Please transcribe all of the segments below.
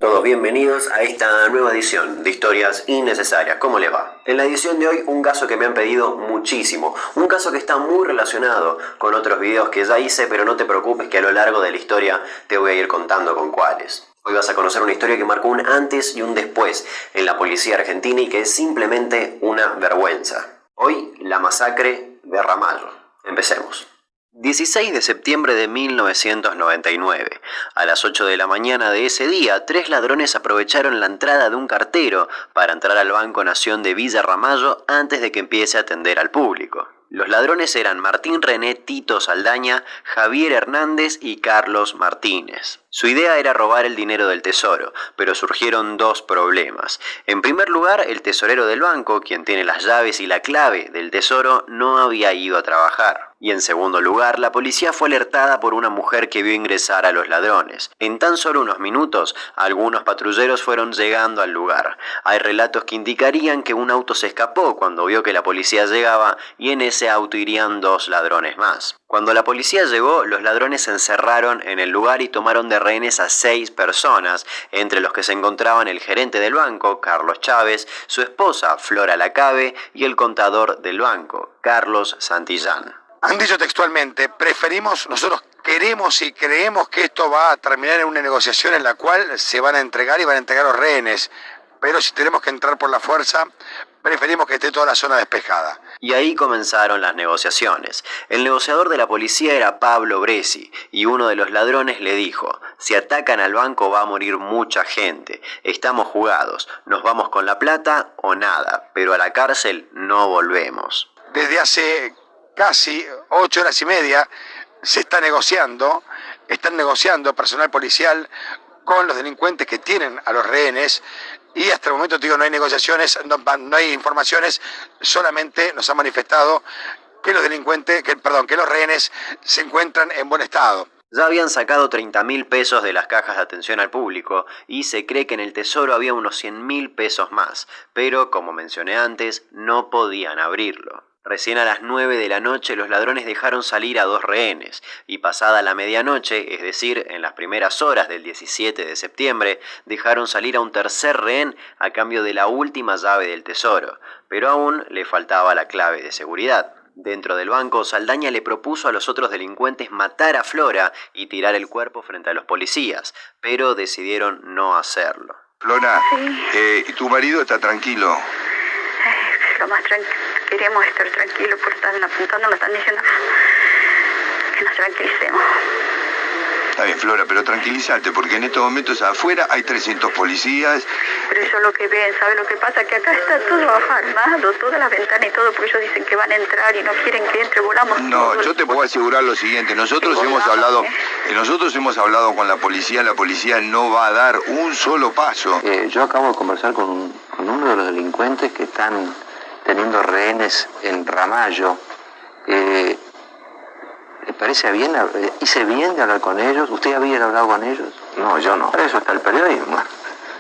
Todos bienvenidos a esta nueva edición de Historias Innecesarias. ¿Cómo les va? En la edición de hoy un caso que me han pedido muchísimo, un caso que está muy relacionado con otros videos que ya hice, pero no te preocupes que a lo largo de la historia te voy a ir contando con cuáles. Hoy vas a conocer una historia que marcó un antes y un después en la policía argentina y que es simplemente una vergüenza. Hoy, la masacre de Ramallo. Empecemos. 16 de septiembre de 1999. A las 8 de la mañana de ese día, 3 ladrones aprovecharon la entrada de un cartero para entrar al Banco Nación de Villa Ramallo antes de que empiece a atender al público. Los ladrones eran Martín René Tito Saldaña, Javier Hernández y Carlos Martínez. Su idea era robar el dinero del tesoro, pero surgieron dos problemas. En primer lugar, el tesorero del banco, quien tiene las llaves y la clave del tesoro, no había ido a trabajar. Y en segundo lugar, la policía fue alertada por una mujer que vio ingresar a los ladrones. En tan solo unos minutos, algunos patrulleros fueron llegando al lugar. Hay relatos que indicarían que un auto se escapó cuando vio que la policía llegaba y en ese auto irían 2 ladrones más. Cuando la policía llegó, los ladrones se encerraron en el lugar y tomaron de rehenes a 6 personas, entre los que se encontraban el gerente del banco, Carlos Chávez, su esposa, Flora Lacabe, y el contador del banco, Carlos Santillán. Han dicho textualmente, nosotros queremos y creemos que esto va a terminar en una negociación en la cual se van a entregar y van a entregar los rehenes, pero si tenemos que entrar por la fuerza, preferimos que esté toda la zona despejada. Y ahí comenzaron las negociaciones. El negociador de la policía era Pablo Bresi, y uno de los ladrones le dijo: si atacan al banco va a morir mucha gente, estamos jugados, nos vamos con la plata o nada, pero a la cárcel no volvemos. Desde hace casi 8 horas y media están negociando personal policial con los delincuentes que tienen a los rehenes, y hasta el momento, no hay negociaciones, no hay informaciones, solamente nos han manifestado que los rehenes se encuentran en buen estado. Ya habían sacado 30.000 pesos de las cajas de atención al público y se cree que en el tesoro había unos 100.000 pesos más, pero como mencioné antes, no podían abrirlo. Recién a las 9 de la noche los ladrones dejaron salir a 2 rehenes y pasada la medianoche, es decir, en las primeras horas del 17 de septiembre, dejaron salir a un tercer rehén a cambio de la última llave del tesoro, pero aún le faltaba la clave de seguridad. Dentro del banco, Saldaña le propuso a los otros delincuentes matar a Flora y tirar el cuerpo frente a los policías, pero decidieron no hacerlo. Flora, Sí. ¿tu marido está tranquilo? Lo más queremos estar tranquilos porque están apuntando, nos están diciendo que nos tranquilicemos. Está bien, Flora, pero tranquilízate, porque en estos momentos afuera hay 300 policías. Pero eso es lo que ven, ¿sabe lo que pasa? Que acá está todo armado, todas las ventanas y todo, porque ellos dicen que van a entrar y no quieren que entre, volamos. No, yo te puedo asegurar lo siguiente, nosotros hemos hablado con la policía no va a dar un solo paso. Yo acabo de conversar con uno de los delincuentes que están teniendo rehenes en Ramallo. ¿Le parece bien? ¿Hice bien de hablar con ellos? ¿Usted había hablado con ellos? No, yo no. Para eso está el periodismo.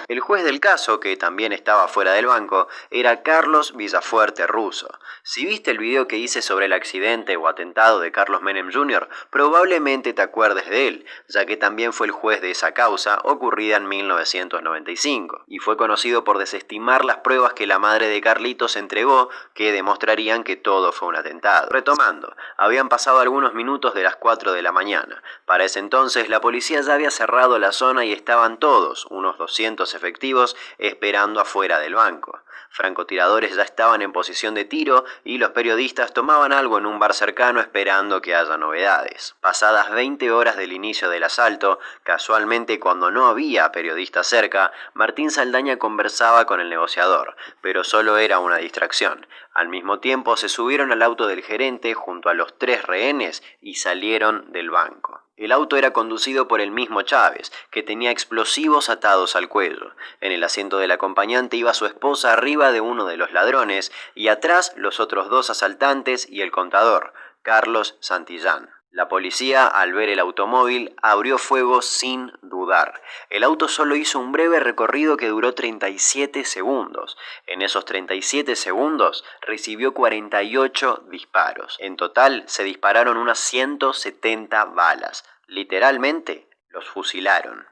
El juez del caso, que también estaba fuera del banco, era Carlos Villafuerte Russo. Si viste el video que hice sobre el accidente o atentado de Carlos Menem Jr., probablemente te acuerdes de él, ya que también fue el juez de esa causa ocurrida en 1995, y fue conocido por desestimar las pruebas que la madre de Carlitos entregó que demostrarían que todo fue un atentado. Retomando, habían pasado algunos minutos de las 4 de la mañana. Para ese entonces la policía ya había cerrado la zona y estaban todos, unos 200 efectivos, esperando afuera del banco. Francotiradores ya estaban en posición de tiro y los periodistas tomaban algo en un bar cercano esperando que haya novedades. Pasadas 20 horas del inicio del asalto, casualmente cuando no había periodistas cerca, Martín Saldaña conversaba con el negociador, pero solo era una distracción. Al mismo tiempo se subieron al auto del gerente junto a los 3 rehenes y salieron del banco. El auto era conducido por el mismo Chávez, que tenía explosivos atados al cuello. En el asiento del acompañante iba su esposa arriba de uno de los ladrones y atrás los otros 2 asaltantes y el contador, Carlos Santillán. La policía, al ver el automóvil, abrió fuego sin dudar. El auto solo hizo un breve recorrido que duró 37 segundos. En esos 37 segundos recibió 48 disparos. En total se dispararon unas 170 balas. Literalmente, los fusilaron.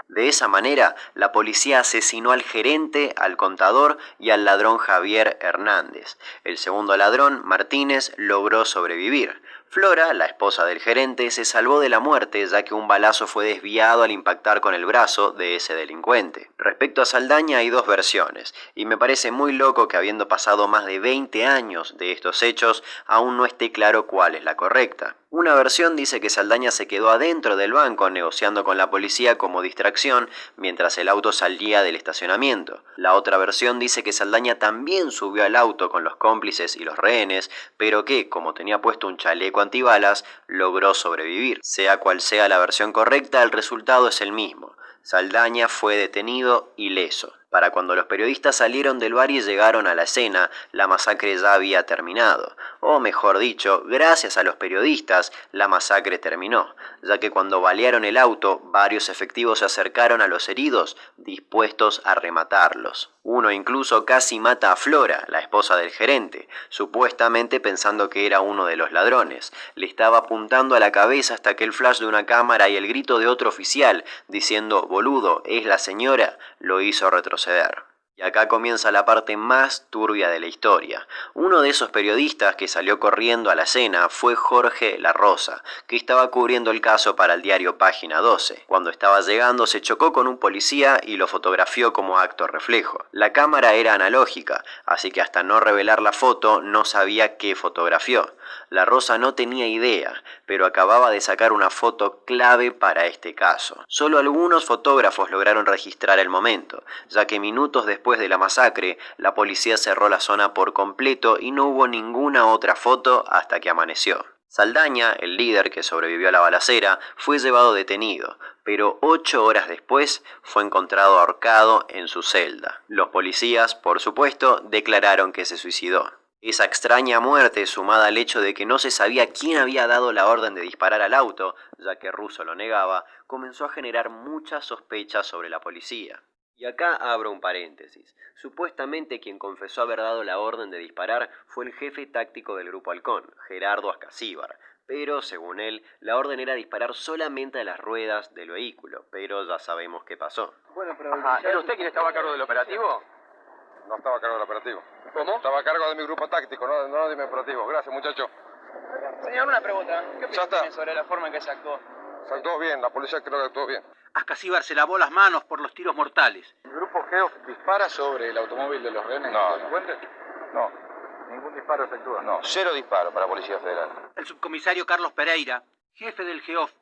De esa manera, la policía asesinó al gerente, al contador y al ladrón Javier Hernández. El segundo ladrón, Martínez, logró sobrevivir. Flora, la esposa del gerente, se salvó de la muerte ya que un balazo fue desviado al impactar con el brazo de ese delincuente. Respecto a Saldaña hay dos versiones, y me parece muy loco que habiendo pasado más de 20 años de estos hechos, aún no esté claro cuál es la correcta. Una versión dice que Saldaña se quedó adentro del banco negociando con la policía como distracción mientras el auto salía del estacionamiento. La otra versión dice que Saldaña también subió al auto con los cómplices y los rehenes, pero que, como tenía puesto un chaleco antibalas, logró sobrevivir. Sea cual sea la versión correcta, el resultado es el mismo. Saldaña fue detenido ileso. Para cuando los periodistas salieron del bar y llegaron a la escena, la masacre ya había terminado. O mejor dicho, gracias a los periodistas, la masacre terminó, ya que cuando balearon el auto, varios efectivos se acercaron a los heridos, dispuestos a rematarlos. Uno incluso casi mata a Flora, la esposa del gerente, supuestamente pensando que era uno de los ladrones. Le estaba apuntando a la cabeza hasta que el flash de una cámara y el grito de otro oficial, diciendo «Boludo, es la señora», lo hizo retroceder. Y acá comienza la parte más turbia de la historia. Uno de esos periodistas que salió corriendo a la escena fue Jorge La Rosa, que estaba cubriendo el caso para el diario Página 12. Cuando estaba llegando se chocó con un policía y lo fotografió como acto reflejo. La cámara era analógica, así que hasta no revelar la foto no sabía qué fotografió. La Rosa no tenía idea, pero acababa de sacar una foto clave para este caso. Solo algunos fotógrafos lograron registrar el momento, ya que minutos después de la masacre, la policía cerró la zona por completo y no hubo ninguna otra foto hasta que amaneció. Saldaña, el líder que sobrevivió a la balacera, fue llevado detenido, pero 8 horas después fue encontrado ahorcado en su celda. Los policías, por supuesto, declararon que se suicidó. Esa extraña muerte, sumada al hecho de que no se sabía quién había dado la orden de disparar al auto, ya que Russo lo negaba, comenzó a generar muchas sospechas sobre la policía. Y acá abro un paréntesis. Supuestamente quien confesó haber dado la orden de disparar fue el jefe táctico del Grupo Halcón, Gerardo Ascasíbar. Pero, según él, la orden era disparar solamente a las ruedas del vehículo, pero ya sabemos qué pasó. Bueno, pero... ¿Era usted quien estaba a cargo del operativo? No estaba a cargo del operativo. ¿Cómo? Estaba a cargo de mi grupo táctico, no de mi operativo. Gracias, muchacho. Señor, una pregunta. ¿Qué Ya está. opinión sobre la forma en que se actuó? Se actuó bien, la policía creo que actuó bien. Ascasíbar se lavó las manos por los tiros mortales. ¿El grupo Geo dispara sobre el automóvil de los rehenes? No, delincuentes? No, Ningún disparo efectúa. no, 0 disparo para la Policía Federal. El subcomisario Carlos Pereira, jefe del GEOF,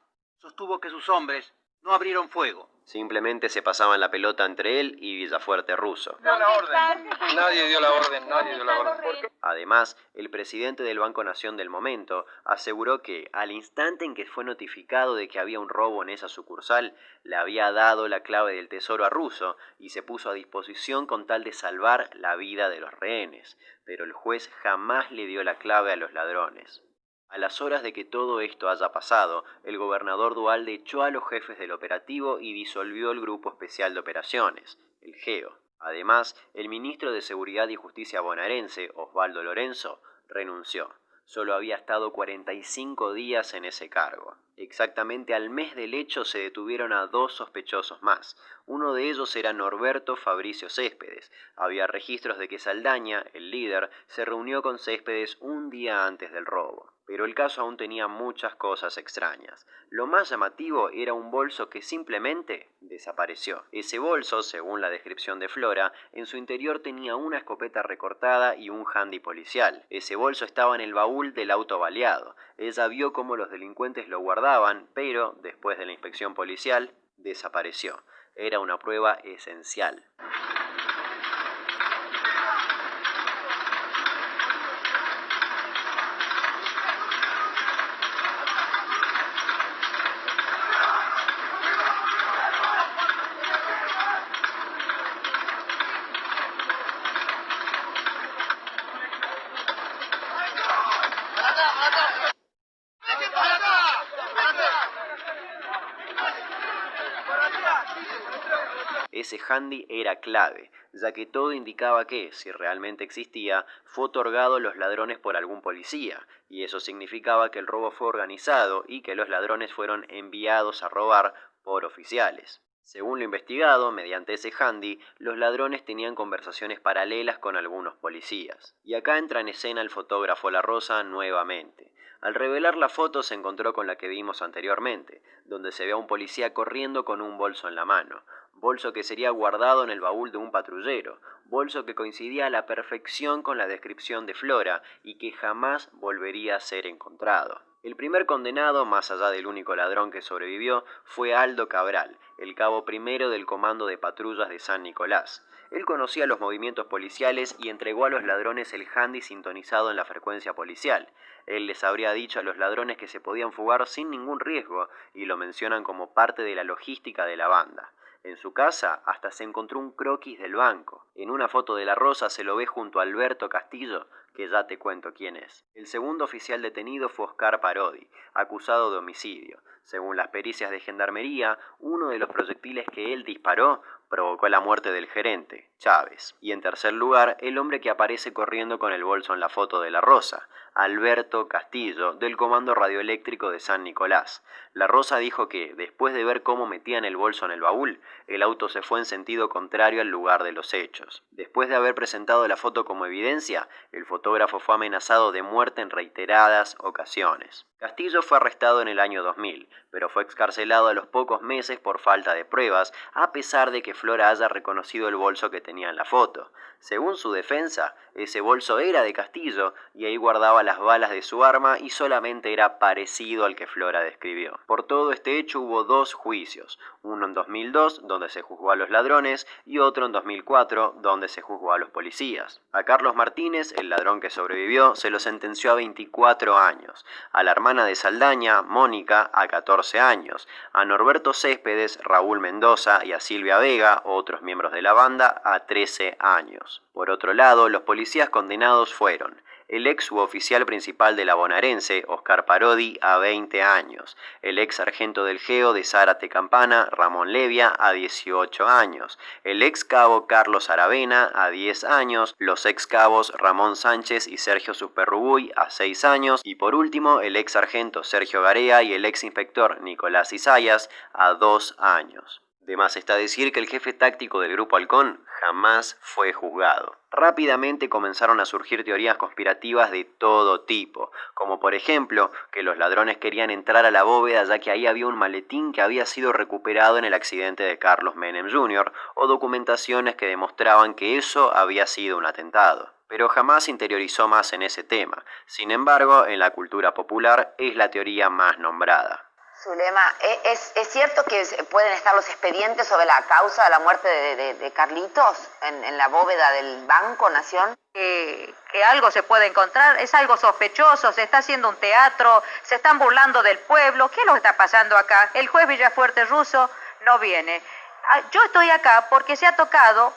sostuvo que sus hombres no abrieron fuego. Simplemente se pasaban la pelota entre él y Villafuerte Russo. Dio la orden. Nadie dio la orden, nadie dio la orden. ¿Por qué? Además, el presidente del Banco Nación del momento aseguró que, al instante en que fue notificado de que había un robo en esa sucursal, le había dado la clave del tesoro a Russo y se puso a disposición con tal de salvar la vida de los rehenes. Pero el juez jamás le dio la clave a los ladrones. A las horas de que todo esto haya pasado, el gobernador Duhalde echó a los jefes del operativo y disolvió el Grupo Especial de Operaciones, el GEO. Además, el ministro de Seguridad y Justicia bonaerense, Osvaldo Lorenzo, renunció. Solo había estado 45 días en ese cargo. Exactamente al mes del hecho se detuvieron a 2 sospechosos más. Uno de ellos era Norberto Fabricio Céspedes. Había registros de que Saldaña, el líder, se reunió con Céspedes un día antes del robo. Pero el caso aún tenía muchas cosas extrañas. Lo más llamativo era un bolso que simplemente desapareció. Ese bolso, según la descripción de Flora, en su interior tenía una escopeta recortada y un handy policial. Ese bolso estaba en el baúl del auto baleado. Ella vio cómo los delincuentes lo guardaban, pero, después de la inspección policial, desapareció. Era una prueba esencial. ese handy era clave, ya que todo indicaba que, si realmente existía, fue otorgado a los ladrones por algún policía, y eso significaba que el robo fue organizado y que los ladrones fueron enviados a robar por oficiales. Según lo investigado, mediante ese handy, los ladrones tenían conversaciones paralelas con algunos policías. Y acá entra en escena el fotógrafo La Rosa nuevamente. Al revelar la foto se encontró con la que vimos anteriormente, donde se ve a un policía corriendo con un bolso en la mano, bolso que sería guardado en el baúl de un patrullero, bolso que coincidía a la perfección con la descripción de Flora y que jamás volvería a ser encontrado. El primer condenado, más allá del único ladrón que sobrevivió, fue Aldo Cabral, el cabo primero del Comando de Patrullas de San Nicolás. Él conocía los movimientos policiales y entregó a los ladrones el handy sintonizado en la frecuencia policial. Él les habría dicho a los ladrones que se podían fugar sin ningún riesgo y lo mencionan como parte de la logística de la banda. En su casa hasta se encontró un croquis del banco. En una foto de La Rosa se lo ve junto a Alberto Castillo, que ya te cuento quién es. El segundo oficial detenido fue Oscar Parodi, acusado de homicidio. Según las pericias de gendarmería, uno de los proyectiles que él disparó provocó la muerte del gerente, Chávez. Y en tercer lugar, el hombre que aparece corriendo con el bolso en la foto de La Rosa, Alberto Castillo, del Comando Radioeléctrico de San Nicolás. La Rosa dijo que, después de ver cómo metían el bolso en el baúl, el auto se fue en sentido contrario al lugar de los hechos. Después de haber presentado la foto como evidencia, el fotógrafo fue amenazado de muerte en reiteradas ocasiones. Castillo fue arrestado en el año 2000, pero fue excarcelado a los pocos meses por falta de pruebas, a pesar de que Flora haya reconocido el bolso que tenía en la foto. Según su defensa, ese bolso era de Castillo y ahí guardaba las balas de su arma y solamente era parecido al que Flora describió. Por todo este hecho hubo dos juicios, uno en 2002, donde se juzgó a los ladrones, y otro en 2004, donde se juzgó a los policías. A Carlos Martínez, el ladrón que sobrevivió, se lo sentenció a 24 años, a la hermana de Saldaña, Mónica, a 14 años, a Norberto Céspedes, Raúl Mendoza y a Silvia Vega, otros miembros de la banda, a 13 años. Por otro lado, los policías condenados fueron el ex suboficial principal de la bonaerense, Oscar Parodi, a 20 años, el ex sargento del GEO de Zárate Campana, Ramón Levia, a 18 años, el ex cabo Carlos Aravena, a 10 años, los ex cabos Ramón Sánchez y Sergio Superrubuy, a 6 años, y por último, el ex sargento Sergio Garea y el ex inspector Nicolás Isayas, a 2 años. De más está decir que el jefe táctico del Grupo Halcón jamás fue juzgado. Rápidamente comenzaron a surgir teorías conspirativas de todo tipo, como por ejemplo que los ladrones querían entrar a la bóveda ya que ahí había un maletín que había sido recuperado en el accidente de Carlos Menem Jr., o documentaciones que demostraban que eso había sido un atentado. Pero jamás interiorizó más en ese tema. Sin embargo, en la cultura popular es la teoría más nombrada. Zulema, ¿es cierto que pueden estar los expedientes sobre la causa de la muerte de Carlitos en la bóveda del Banco Nación? Que algo se puede encontrar, es algo sospechoso, se está haciendo un teatro, se están burlando del pueblo. ¿Qué es lo que está pasando acá? El juez Villafuerte Russo no viene. Yo estoy acá porque se ha tocado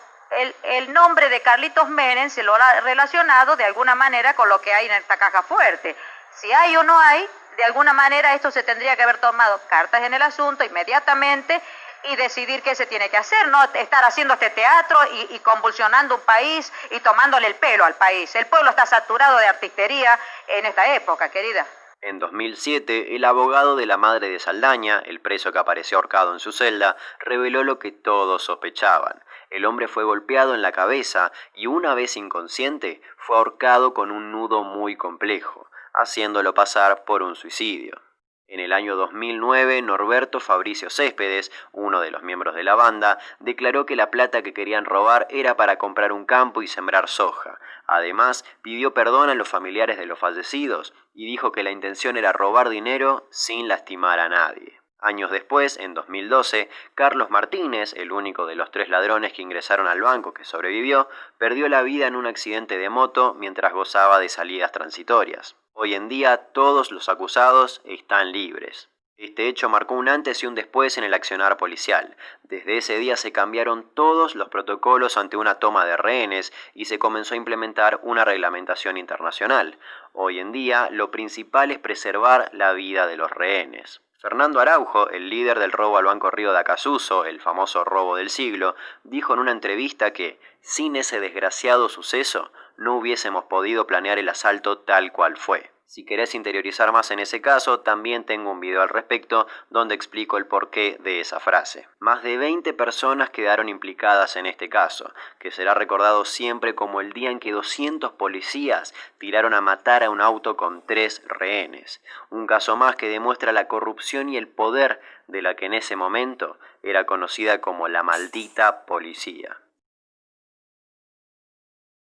el nombre de Carlitos Menem, se lo ha relacionado de alguna manera con lo que hay en esta caja fuerte. Si hay o no hay, de alguna manera esto se tendría que haber tomado cartas en el asunto inmediatamente y decidir qué se tiene que hacer, no estar haciendo este teatro y convulsionando un país y tomándole el pelo al país. El pueblo está saturado de artistería en esta época, querida. En 2007, el abogado de la madre de Saldaña, el preso que apareció ahorcado en su celda, reveló lo que todos sospechaban. El hombre fue golpeado en la cabeza y una vez inconsciente, fue ahorcado con un nudo muy complejo, haciéndolo pasar por un suicidio. En el año 2009, Norberto Fabricio Céspedes, uno de los miembros de la banda, declaró que la plata que querían robar era para comprar un campo y sembrar soja. Además, pidió perdón a los familiares de los fallecidos y dijo que la intención era robar dinero sin lastimar a nadie. Años después, en 2012, Carlos Martínez, el único de los 3 ladrones que ingresaron al banco que sobrevivió, perdió la vida en un accidente de moto mientras gozaba de salidas transitorias. Hoy en día todos los acusados están libres. Este hecho marcó un antes y un después en el accionar policial. Desde ese día se cambiaron todos los protocolos ante una toma de rehenes y se comenzó a implementar una reglamentación internacional. Hoy en día lo principal es preservar la vida de los rehenes. Fernando Araujo, el líder del robo al Banco Río de Acasuso, el famoso robo del siglo, dijo en una entrevista que, sin ese desgraciado suceso, no hubiésemos podido planear el asalto tal cual fue. Si querés interiorizar más en ese caso, también tengo un video al respecto donde explico el porqué de esa frase. Más de 20 personas quedaron implicadas en este caso, que será recordado siempre como el día en que 200 policías tiraron a matar a un auto con 3 rehenes. Un caso más que demuestra la corrupción y el poder de la que en ese momento era conocida como la maldita policía.